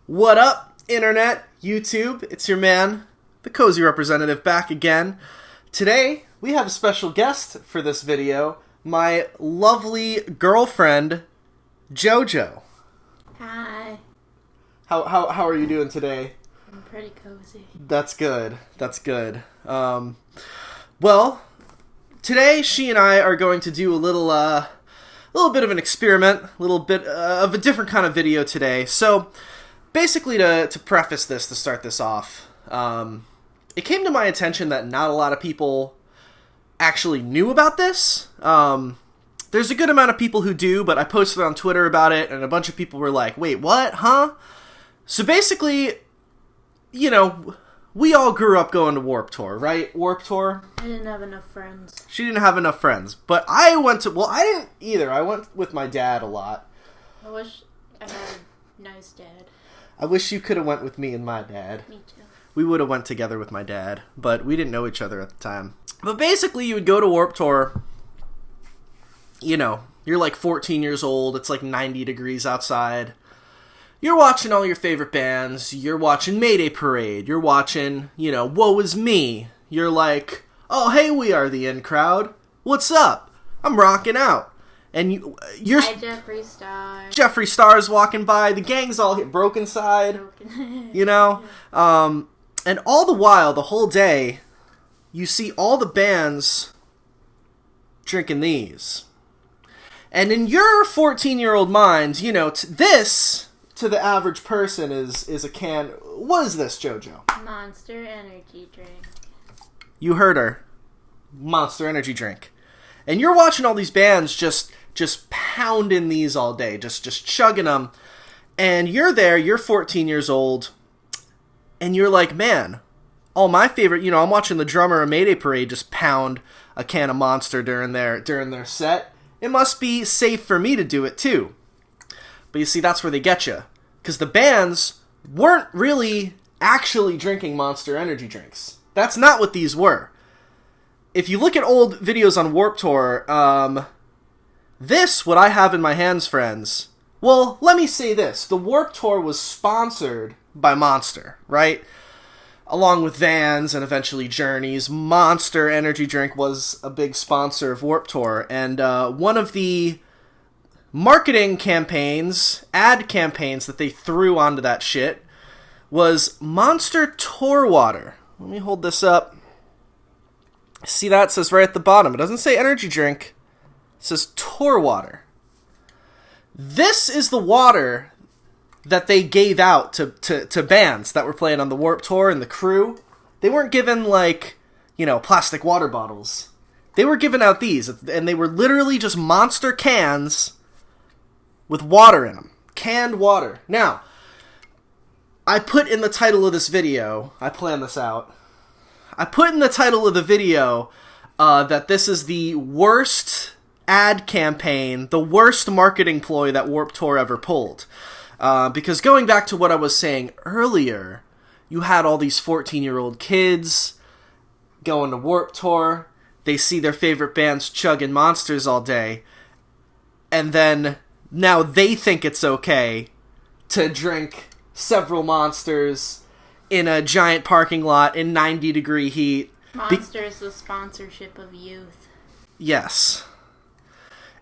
What up, Internet, YouTube? It's your man, the Cozy Representative, back again. Today, we have a special guest for this video, my lovely girlfriend, Jojo. Hi. How are you doing today? I'm pretty cozy. That's good. Well, today she and I are going to do a little bit of an experiment, a little bit of a different kind of video today. So, basically, to preface this, to start this off, it came to my attention that not a lot of people actually knew about this. There's a good amount of people who do, but I posted on Twitter about it, and a bunch of people were like, wait, what? Huh? So basically, you know, we all grew up going to Warped Tour, right? Warped Tour? I didn't have enough friends. She didn't have enough friends. But I didn't either. I went with my dad a lot. I wish I had a nice dad. I wish you could have went with me and my dad. Me too. We would have went together with my dad, but we didn't know each other at the time. But basically, you would go to Warped Tour. You know, you're like 14 years old. It's like 90 degrees outside. You're watching all your favorite bands. You're watching Mayday Parade. You're watching, Woe Is Me. You're like, oh, hey, we are the in crowd. What's up? I'm rocking out. And you're... Hi, Jeffree Star. Jeffree Star's walking by. The gang's all hit Broken Side. And all the while, the whole day, you see all the bands drinking these. And in your 14-year-old mind, this... to the average person is a can... What is this, Jojo? Monster Energy drink. You heard her. Monster Energy drink. And you're watching all these bands just pounding these all day, just chugging them. And you're there, you're 14 years old, and you're like, man, all my favorite... I'm watching the drummer of Mayday Parade just pound a can of Monster during their set. It must be safe for me to do it, too. But you see, that's where they get you. Because the bands weren't really actually drinking Monster Energy drinks. That's not what these were. If you look at old videos on Warped Tour, what I have in my hands, friends... Well, let me say this. The Warped Tour was sponsored by Monster, right? Along with Vans and eventually Journeys, Monster Energy drink was a big sponsor of Warped Tour. And one of the... marketing campaigns, ad campaigns that they threw onto that shit was Monster Tour Water. Let me hold this up. See that? It says right at the bottom. It doesn't say energy drink. It says Tour Water. This is the water that they gave out to bands that were playing on the Warped Tour and the crew. They weren't given, plastic water bottles. They were giving out these, and they were literally just Monster cans with water in them. Canned water. Now, I put in the title of this video, I planned this out, I put in the title of the video that this is the worst ad campaign, the worst marketing ploy that Warped Tour ever pulled. Because going back to what I was saying earlier, you had all these 14-year-old kids going to Warped Tour, they see their favorite bands chugging Monsters all day, and then... now they think it's okay to drink several Monsters in a giant parking lot in 90-degree heat. Monster is the sponsorship of youth. Yes.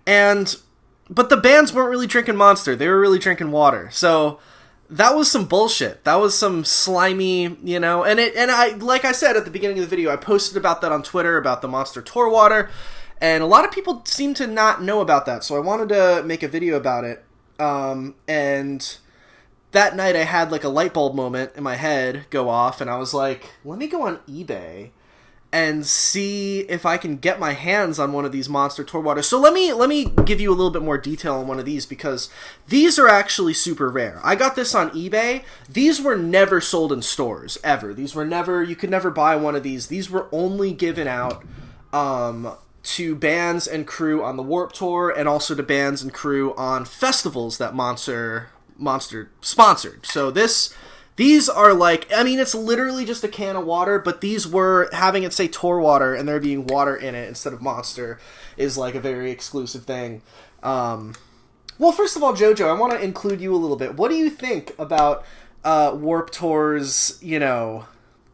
But the bands weren't really drinking Monster. They were really drinking water. So that was some bullshit. That was some slimy, and I, like I said at the beginning of the video, I posted about that on Twitter, about the Monster Tour Water. And a lot of people seem to not know about that, so I wanted to make a video about it. And that night I had like a light bulb moment in my head go off, and I was like, let me go on eBay and see if I can get my hands on one of these Monster Tour Waters. So let me give you a little bit more detail on one of these, because these are actually super rare. I got this on eBay. These were never sold in stores, ever. You could never buy one of these. These were only given out, to bands and crew on the Warped Tour, and also to bands and crew on festivals that Monster sponsored. So these are it's literally just a can of water, but these were, having it say Tour Water and there being water in it instead of Monster is like a very exclusive thing. Well, first of all, Jojo, I want to include you a little bit. What do you think about Warp Tour's,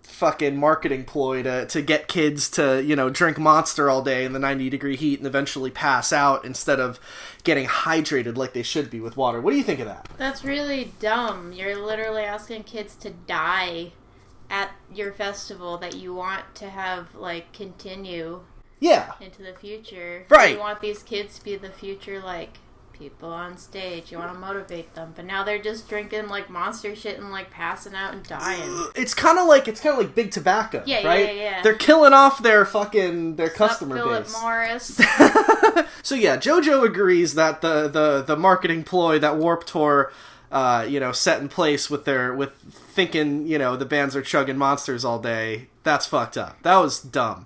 fucking marketing ploy to get kids to, drink Monster all day in the 90-degree heat and eventually pass out instead of getting hydrated like they should be with water. What do you think of that? That's really dumb. You're literally asking kids to die at your festival that you want to have, continue into the future. Right. You want these kids to be the future, people on stage. You want to motivate them, but now they're just drinking Monster shit and passing out and dying. It's kind of like big tobacco, right? Yeah. They're killing off their customer Philip base. Morris. So yeah, Jojo agrees that the marketing ploy that Warp Tour set in place with thinking the bands are chugging Monsters all day. That's fucked up. That was dumb.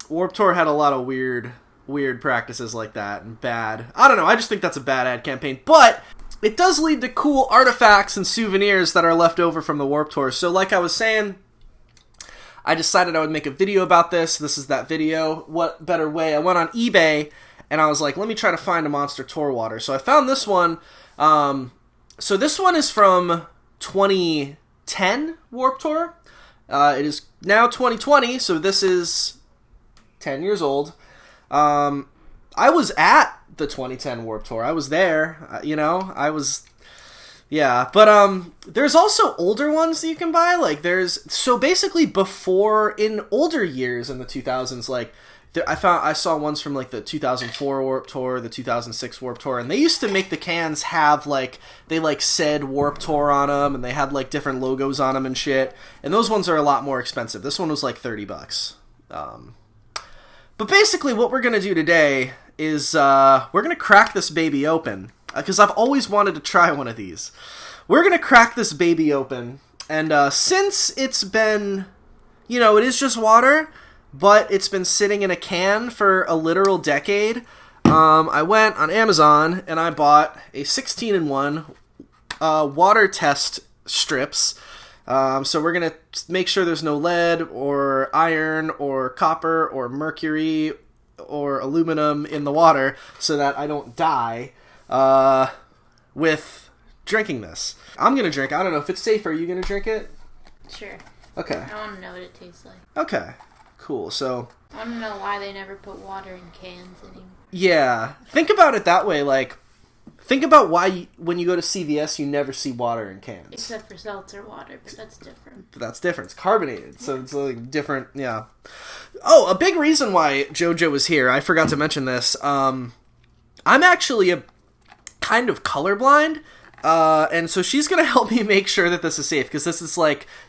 Warp Tour had a lot of weird practices like that and bad. I don't know. I just think that's a bad ad campaign. But it does lead to cool artifacts and souvenirs that are left over from the Warp Tour. So like I was saying, I decided I would make a video about this. This is that video. What better way? I went on eBay and I was like, let me try to find a Monster Tour water. So I found this one. So this one is from 2010 Warp Tour. It is now 2020, so this is 10 years old. I was at the 2010 Warp Tour. I was there, but there's also older ones that you can buy. So basically before, in older years in the 2000s, I saw ones from the 2004 Warp Tour, the 2006 Warp Tour, and they used to make the cans have they said Warp Tour on them, and they had different logos on them and shit. And those ones are a lot more expensive. This one was $30. But basically what we're going to do today is we're going to crack this baby open, because I've always wanted to try one of these. We're going to crack this baby open, and since it's been, it is just water, but it's been sitting in a can for a literal decade, I went on Amazon and I bought a 16-in-1 water test strips. So we're going to make sure there's no lead or iron or copper or mercury or aluminum in the water so that I don't die with drinking this. I'm going to drink. I don't know if it's safe. Are you going to drink it? Sure. Okay. I want to know what it tastes like. Okay. Cool. So I want to know why they never put water in cans anymore. Yeah. Think about it that way. Think about why when you go to CVS you never see water in cans. Except for seltzer water, but that's different. It's carbonated, so it's different. Yeah. Oh, a big reason why Jojo is here, I forgot to mention this. I'm actually a kind of colorblind, and so she's gonna help me make sure that this is safe, because this is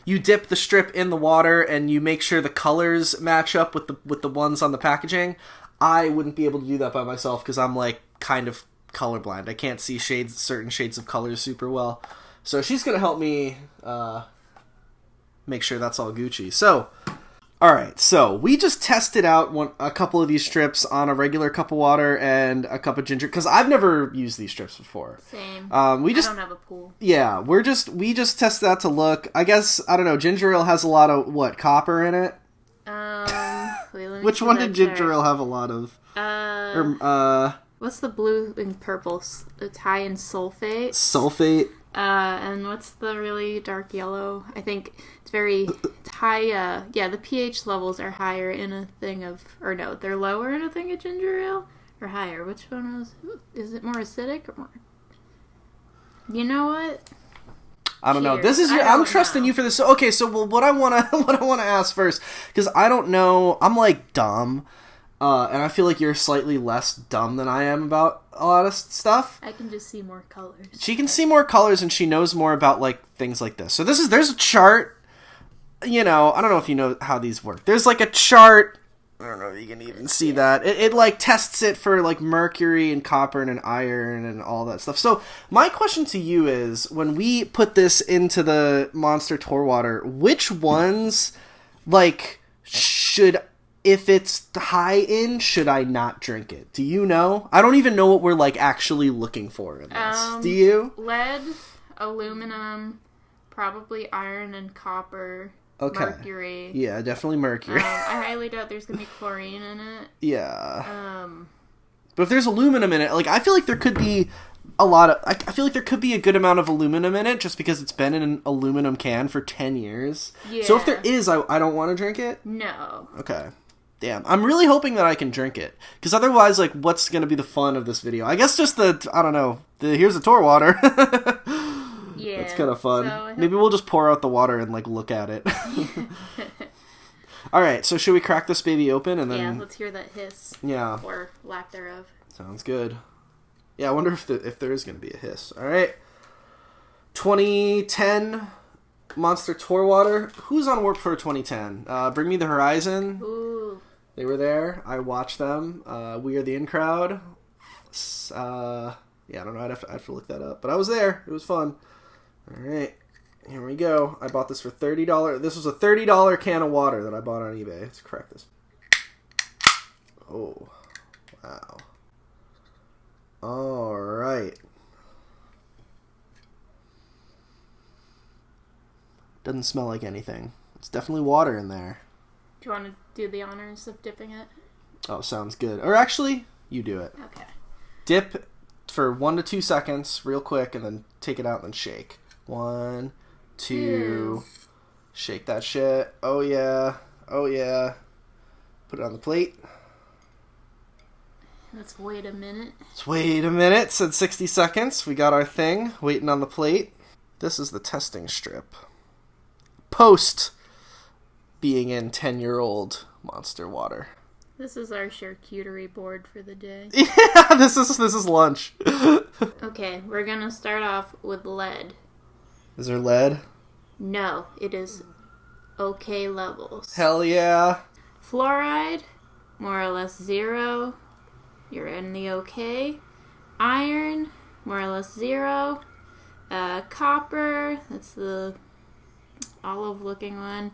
you dip the strip in the water and you make sure the colors match up with the ones on the packaging. I wouldn't be able to do that by myself because I'm kind of colorblind. I can't see certain shades of colors super well. So she's going to help me make sure that's all Gucci. So, alright, so we just tested out a couple of these strips on a regular cup of water and a cup of ginger, because I've never used these strips before. Same. I don't have a pool. Yeah, we just tested that to look. I guess, I don't know, ginger ale has a lot of, copper in it? Wait, which one did ginger ale have a lot of? What's the blue and purple? It's high in sulfate. Sulfate. And what's the really dark yellow? I think it's high, the pH levels are higher in a thing of, or no, they're lower in a thing of ginger ale? Or higher? Which one is it more acidic or more? You know what? I don't know. This is I'm trusting you for this. So, okay, so what I want to ask first, because I don't know, I'm dumb, and I feel like you're slightly less dumb than I am about a lot of stuff. I can just see more colors. She can see more colors, and she knows more about things like this. So there's a chart. I don't know if you know how these work. There's a chart. I don't know if you can even see that. It tests it for mercury and copper and iron and all that stuff. So my question to you is, when we put this into the Monster Tour water, which ones should, if it's high in, should I not drink it? Do you know? I don't even know what we're actually looking for in this. Do you? Lead, aluminum, probably iron and copper. Okay. Mercury. Yeah, definitely mercury. I highly doubt there's gonna be chlorine in it. Yeah. But if there's aluminum in it, I feel like there could be a lot of... I feel like there could be a good amount of aluminum in it just because it's been in an aluminum can for 10 years. Yeah. So if there is, I don't want to drink it? No. Okay. Damn. I'm really hoping that I can drink it. Because otherwise, like, what's going to be the fun of this video? I guess just I don't know, here's the Tor water. Yeah. That's kind of fun. So Maybe we'll just pour out the water and, like, look at it. Alright, so should we crack this baby open and then... Yeah, let's hear that hiss. Yeah. Or lack thereof. Sounds good. Yeah, I wonder if there is going to be a hiss. Alright. 2010 Monster Tor Water. Who's on Warped Tour 2010? Bring Me the Horizon. Ooh. They were there. I watched them. We Are the In Crowd. Yeah, I don't know. I'd have to look that up. But I was there. It was fun. Alright. Here we go. I bought this for $30. This was a $30 can of water that I bought on eBay. Let's crack this. Oh. Wow. Alright. Doesn't smell like anything. It's definitely water in there. Do you want to do the honors of dipping it? Oh, sounds good. Or actually, you do it. Okay. Dip for 1 to 2 seconds, real quick, and then take it out and then shake. 1, 2. Shake that shit. Oh, yeah. Oh, yeah. Put it on the plate. Let's wait a minute. Let's wait a minute. Said 60 seconds. We got our thing waiting on the plate. This is the testing strip. Post being in 10-year-old Monster water. This is our charcuterie board for the day. Yeah, this is lunch. Okay, we're gonna start off with lead. Is there lead? No, it is okay levels. Hell yeah. Fluoride, more or less 0. You're in the okay. Iron, more or less 0. Copper, that's the olive-looking one.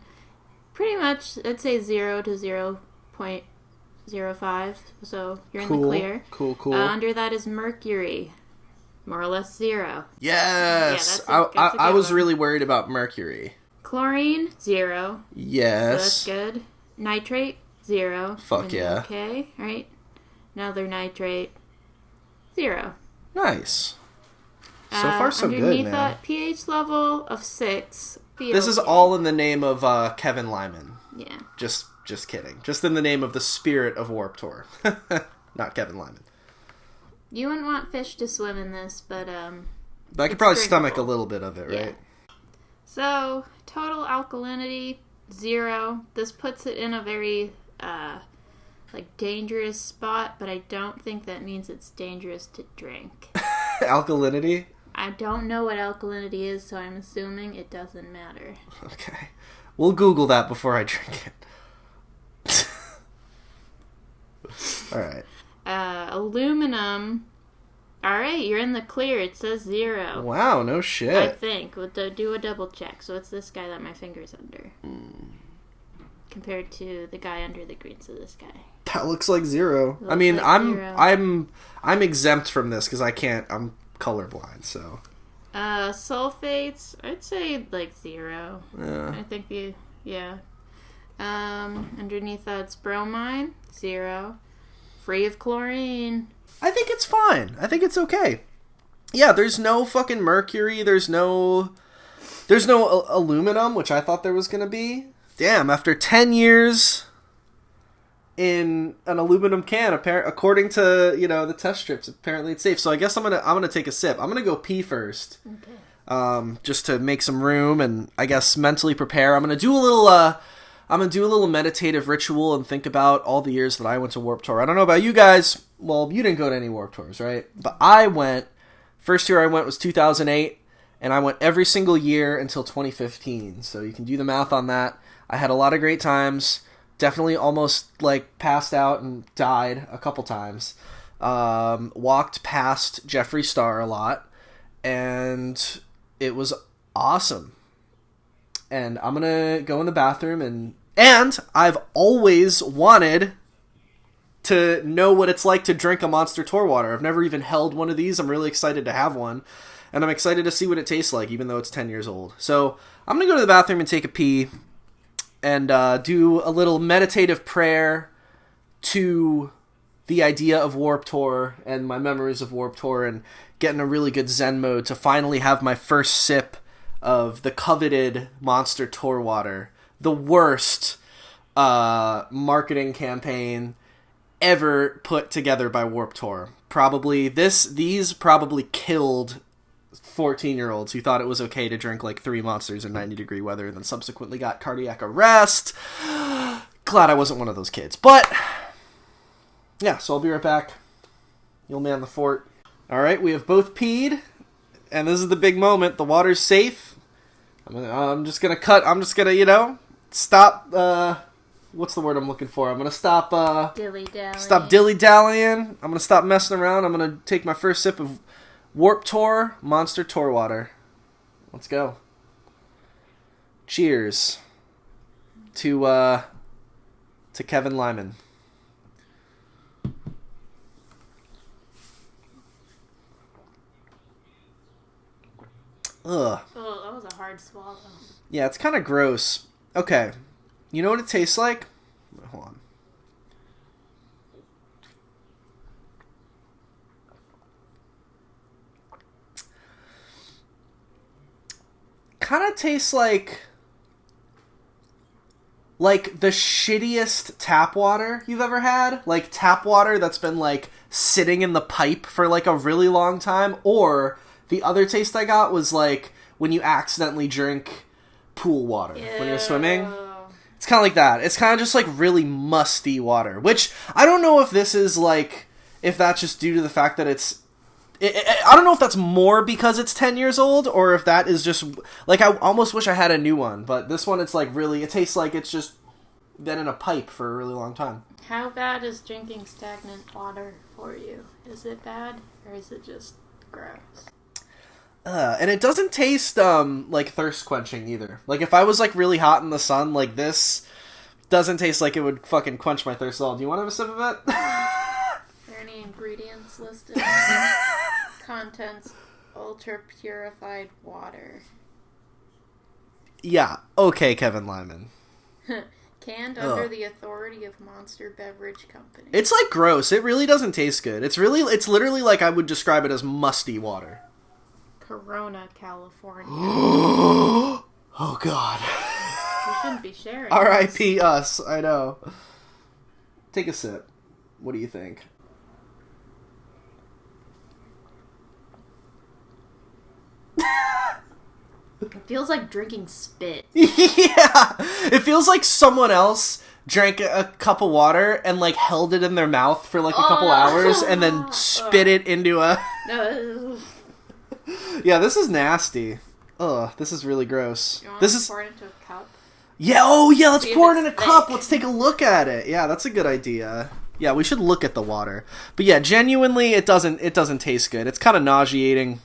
Pretty much, I'd say 0 to 0.05. So you're in the clear. Cool. Under that is mercury, more or less 0. Yes. Yeah, that's a I was one. really worried about mercury. Chlorine, 0. Yes. So that's good. Nitrate, 0. Fuck yeah. Okay, right. Another nitrate, 0. Nice. So far, so good, man. Underneath that, pH level of 6. This is all in the name of Kevin Lyman. Yeah. Just kidding. Just in the name of the spirit of Warped Tour. Not Kevin Lyman. You wouldn't want fish to swim in this, but I could probably stomach a little bit of it, right? Yeah. So, total alkalinity, 0. This puts it in a very, dangerous spot, but I don't think that means it's dangerous to drink. Alkalinity? I don't know what alkalinity is, so I'm assuming it doesn't matter. Okay. We'll Google that before I drink it. Alright. Aluminum. Alright, you're in the clear. It says 0. Wow, no shit. I think. We'll do a double check. So it's this guy that my finger's under. Compared to the guy under the green, so this guy. That looks like 0. I mean, like I'm exempt from this because I'm colorblind, so. Sulfates, I'd say 0. Yeah. I think underneath that's bromine, 0. Free of chlorine. I think it's fine. I think it's okay. Yeah, there's no fucking mercury. There's no aluminum, which I thought there was gonna be. Damn, after 10 years in an aluminum can, according to, the test strips, apparently it's safe. So I guess I'm gonna take a sip. I'm gonna go pee first. Okay. Just to make some room and I guess mentally prepare. I'm gonna do a little meditative ritual and think about all the years that I went to Warped Tour. I don't know about you guys. Well, you didn't go to any Warped Tours, right? But I went. First year I went was 2008, and I went every single year until 2015. So you can do the math on that. I had a lot of great times. Definitely almost passed out and died a couple times. Walked past Jeffree Star a lot, and it was awesome. And I'm gonna go in the bathroom and I've always wanted to know what it's like to drink a Monster Tour water. I've never even held one of these. I'm really excited to have one, and I'm excited to see what it tastes like, even though it's 10 years old. So I'm gonna go to the bathroom and take a pee. And do a little meditative prayer to the idea of Warped Tour and my memories of Warped Tour and getting a really good Zen mode to finally have my first sip of the coveted Monster Tour water. The worst marketing campaign ever put together by Warped Tour. These probably killed 14-year-olds who thought it was okay to drink like 3 Monsters in 90-degree weather and then subsequently got cardiac arrest. Glad I wasn't one of those kids. But, yeah, so I'll be right back. You'll man the fort. Alright, we have both peed, and this is the big moment. The water's safe. I'm just gonna, stop, what's the word I'm looking for? I'm gonna stop, Dilly-dallying. Stop dilly-dallying. I'm gonna stop messing around. I'm gonna take my first sip of Warped Tour Monster Tour water. Let's go. Cheers to Kevin Lyman. Ugh. Oh, that was a hard swallow. Yeah, it's kind of gross. Okay. You know what it tastes like? Hold on. Kind of tastes like the shittiest tap water you've ever had. Like tap water that's been like sitting in the pipe for like a really long time. Or the other taste I got was like when you accidentally drink pool water when you're swimming. It's kind of like that. It's kind of just like really musty water, which I don't know if this is like, if that's just due to the fact that I don't know if that's more because it's 10 years old or if that is just like, I almost wish I had a new one, but this one, it's like really, it tastes like it's just been in a pipe for a really long time. How bad is drinking stagnant water for you? Is it bad or is it just gross? And it doesn't taste like thirst quenching either. Like if I was like really hot in the sun, like this doesn't taste like it would fucking quench my thirst at all. Do you want to have a sip of it? Are there any ingredients listed? Contents: ultra purified water. Yeah. Okay, Kevin Lyman. Canned under the authority of Monster Beverage Company. It's like gross. It really doesn't taste good. It's literally like I would describe it as musty water. Corona, California. Oh God. You shouldn't be sharing. R.I.P. us. I know. Take a sip. What do you think? It feels like drinking spit. Yeah! It feels like someone else drank a cup of water and like held it in their mouth for like a couple hours and then spit it into a... No. Yeah, this is nasty. Ugh, this is really gross. You want this to is pour it into a cup? Yeah, oh yeah, let's See pour if it in a it's cup. thick. Let's take a look at it. Yeah, that's a good idea. Yeah, we should look at the water. But yeah, genuinely it doesn't taste good. It's kind of nauseating.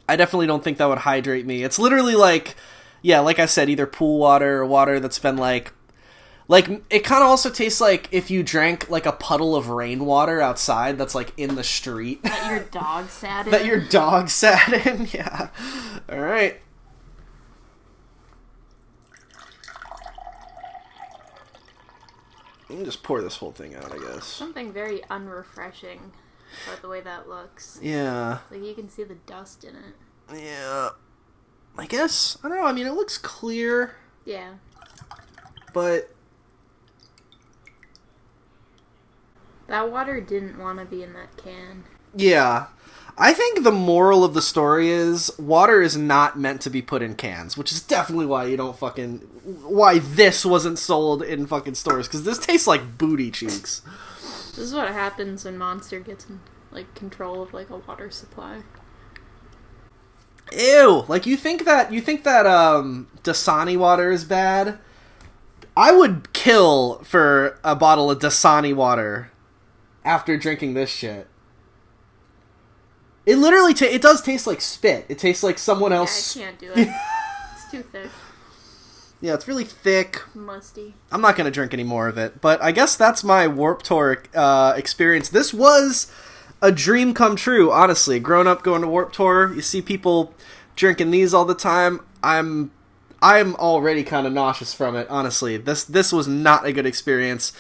I definitely don't think that would hydrate me. It's literally like, yeah, like I said, either pool water or water that's been like it kind of also tastes like if you drank like a puddle of rainwater outside that's like in the street. That your dog sat in. That your dog sat in, yeah. All right. You can just pour this whole thing out, I guess. Something very unrefreshing about the way that looks. Yeah. Like you can see the dust in it. Yeah. I guess. I don't know. I mean, it looks clear. Yeah. But that water didn't want to be in that can. yeah. I think the moral of the story is water is not meant to be put in cans, which is definitely why why this wasn't sold in fucking stores, because this tastes like booty cheeks. This is what happens when Monster gets in, like, control of, like, a water supply. Ew! Like, you think that Dasani water is bad? I would kill for a bottle of Dasani water after drinking this shit. It literally it does taste like spit. It tastes like someone else... Yeah, I can't do it. It's too thick. Yeah, it's really thick. Musty. I'm not going to drink any more of it, but I guess that's my Warped Tour experience. This was a dream come true, honestly. Growing up going to Warped Tour, you see people drinking these all the time. I'm already kind of nauseous from it, honestly. This was not a good experience.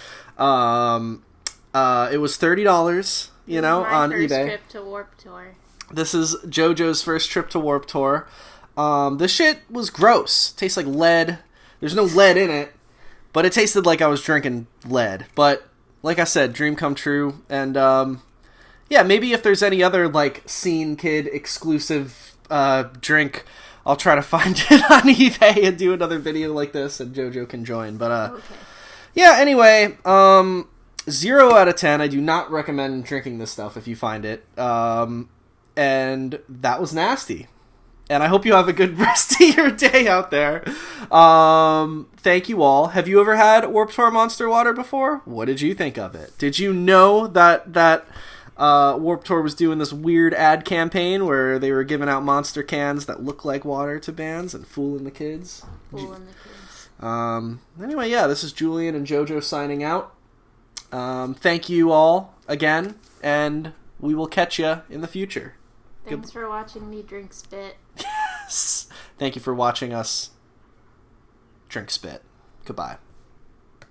It was $30, on My first eBay. trip to Warp Tour. This is Jojo's first trip to Warp Tour. This shit was gross. Tastes like lead. There's no lead in it, but it tasted like I was drinking lead. But like I said, dream come true. And yeah, maybe if there's any other like Scene Kid exclusive drink, I'll try to find it on eBay and do another video like this, and Jojo can join. But Okay. yeah. Anyway, 0 out of 10. I do not recommend drinking this stuff if you find it. And that was nasty. And I hope you have a good rest of your day out there. Thank you all. Have you ever had Warped Tour Monster Water before? What did you think of it? Did you know that Warped Tour was doing this weird ad campaign where they were giving out monster cans that look like water to bands and fooling the kids? Fooling the kids. Anyway, yeah, this is Julian and Jojo signing out. Thank you all again, and we will catch you in the future. Thanks for watching me drink spit. Yes. Thank you for watching us drink spit. Goodbye.